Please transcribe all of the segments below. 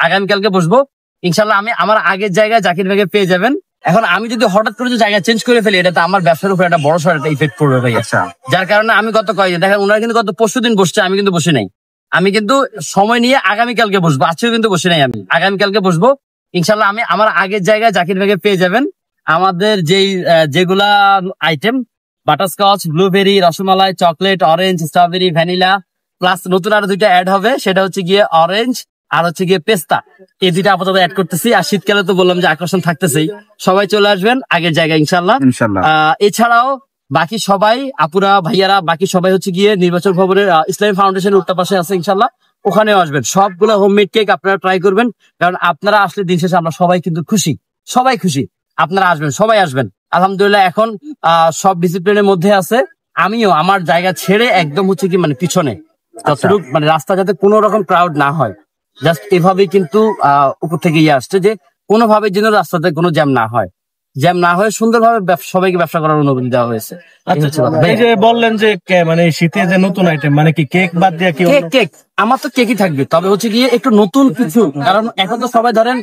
আগামীকালকে বসবো ইনশাল্লাহ। আমি আমার আগের জায়গায় জাকির ভাইকে পেয়ে যাবেন। এখন আমি যদি হঠাৎ করে জায়গা চেঞ্জ করে ফেলি, এটা তো আমার ব্যবসার উপর একটা বড় সড় একটা ইফেক্ট পড়বে ভাই। যার কারণে আমি গত কয়েকদিন দেখেন ওনারা কিন্তু গত পরশুদিন বসছে, আমি কিন্তু বসে নাই। আমি কিন্তু সময় নিয়ে আগামীকালকে বসবো, আজকেও কিন্তু বসে নাই। আমি আগামীকালকে বসবো ইনশাল্লাহ। আমি আমার আগের জায়গায় জাকির ভাইকে পেয়ে যাবেন। আমাদের যেগুলা item butterscotch, blueberry, rasmalai, chocolate, orange, strawberry, vanilla, plus নতুন আরো 2টা অ্যাড হবে, সেটা হচ্ছে গিয়ে অরেঞ্জ আর হচ্ছে গিয়ে পেস্তা। এই 2টা আপাতত অ্যাড করতেছি। আর শীতকালে তো বললাম যে আকর্ষণ থাকতেছেই, সবাই চলে আসবেন আগের জায়গায় ইনশাল্লাহ। এছাড়াও বাকি সবাই আপুরা ভাইয়ারা বাকি সবাই হচ্ছে গিয়ে নির্বাচন ভবনের ইসলামী ফাউন্ডেশনের উত্তর পাশে আছে ইনশাল্লাহ, ওখানেও আসবেন। সবগুলো হোমমেড কেক আপনারা ট্রাই করবেন, কারণ আপনারা আসলে দিন শেষে আমরা সবাই কিন্তু খুশি, সবাই খুশি। আপনারা আসবেন, সবাই আসবেন। আলহামদুলিল্লাহ এখন সব ডিসিপ্লিনের মধ্যে আছে। আমিও আমার জায়গা ছেড়ে একদম হচ্ছে কি মানে পিছনে যতটুকু মানে রাস্তা যাতে কোনো রকম ক্রাউড না হয়, জাস্ট এভাবেই কিন্তু উপর থেকে আসছে যে কোনোভাবে যেন রাস্তাতে কোনো জ্যাম না হয়, জ্যাম না হয়ে সুন্দরভাবে সবাইকে ব্যবসা করার অনুমতি দেওয়া হয়েছে। এই যে বললেন যে মানে শীতে যে নতুন আইটেম মানে কি কেক বাদ দিয়ে কি? কেক আমার তো কেকই থাকবে, তবে হচ্ছে গিয়ে একটু নতুন কিছু, কারণ এখন তো সবাই ধরেন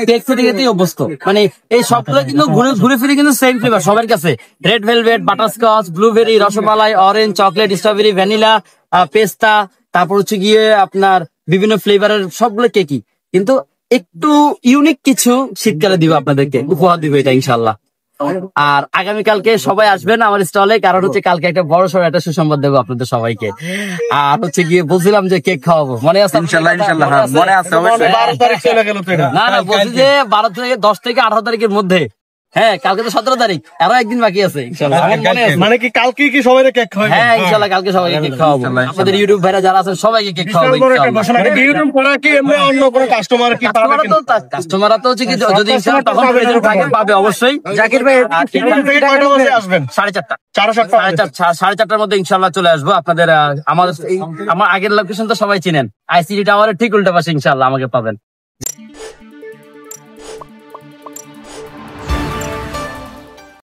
কেক খেতে খেতেই অভ্যস্ত। মানে এই সবগুলো কিন্তু ঘুরে ফিরে কিন্তু সেম ফ্লেভার সবার কাছে। Red velvet, butterscotch, blueberry, rasmalai, orange, chocolate, strawberry, vanilla, পেস্তা, তারপর হচ্ছে গিয়ে আপনার বিভিন্ন ফ্লেভারের সবগুলো কেকই, কিন্তু একটু ইউনিক কিছু শীতকালে দিব আপনাদেরকে, উপহার দিব এটা ইনশাল্লাহ। আর আগামীকালকে সবাই আসবেন আমার স্টলে, কারণ হচ্ছে কালকে একটা বড় সড় একটা সুসংবাদ দেবো আপনাদের সবাইকে। আর হচ্ছে গিয়ে বলছিলাম যে কেক খাওয়াবো, মনে আছে? ইনশাআল্লাহ মনে আছে। 12 তারিখ চলে গেল তো এটা। না বলছি যে 10 থেকে 18 তারিখের মধ্যে। হ্যাঁ, কালকে তো 17 তারিখ, আরো একদিন বাকি আছে ইনশাল্লাহ। মানে কি কালকে কি সবাই কেক খাওয়াবে? হ্যাঁ ইনশাল্লাহ কালকে সবাইকে কেক খাওয়াবো। আমাদের ইউটিউব ভাইরা যারা আছেন সবাইকে কেক খাওয়াবো। ইউটিউব করা কি এমনি অন্য কোনো কাস্টমার কি পাবে? কাস্টমাররা তো হচ্ছে কি যদি তখন প্রয়োজন থাকে পাবে অবশ্যই। জাকির ভাই আসবেন 4:30 4:30টার মধ্যে ইনশাল্লাহ চলে আসবো আপনাদের। আমার আগের লোকেশন তো সবাই চিনেন, আইসিডি টাওয়ারের ঠিক উল্টা পাশে ইনশাল্লাহ আমাকে পাবেন।